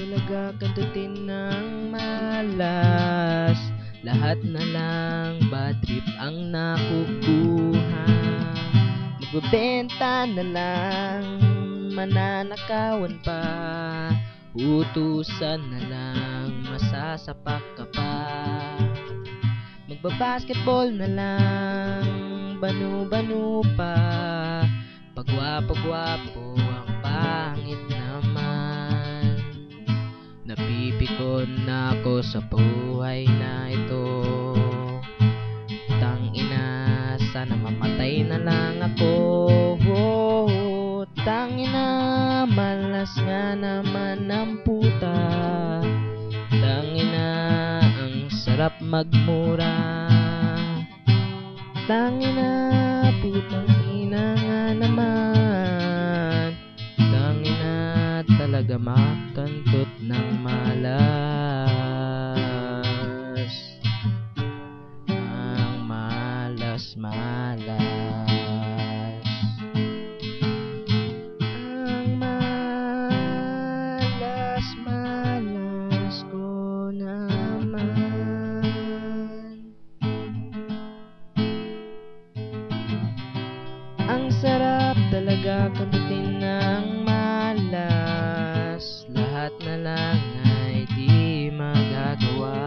talaga kandutin ng malas. Lahat na lang bad trip ang nakukuha. Magbebenta na lang, mananakawan pa, utusan na lang, masasapak ka pa. Magbabasketball na lang, banu-banu pa, pagwapo-gwapo ang pangit naman. Napipikon na ako sa buhay na ito. Tangina, sana mamatay na lang ako. Tangina, malas nga naman ng puta. Tangina, ang sarap magmura. Tangina, putang ina nga naman. Tangina, talaga makantot ng malas. Ang malas-malas. Ang malas-malas ko naman. Ang sarap talaga kandutin ng malas. Lahat na lang ay di magagawa.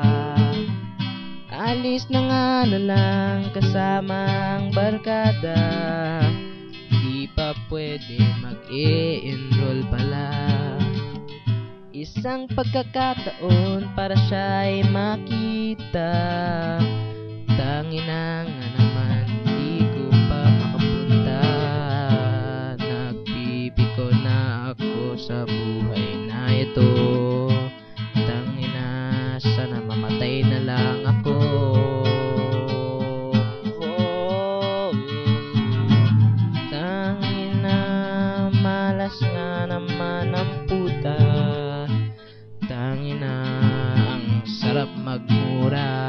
Alis na nga na lang kasama ang barkada. Di pa pwede mag-i-enroll pala. Isang pagkakataon para siya'y makita. Tangina nga naman, di ko pa makapunta. Nagbibiko na ako sa buhay na ito. Tangina, sana mamatay na lang ako. Tangina, malas nga naman ang puta. Tangina, ang sarap magmura.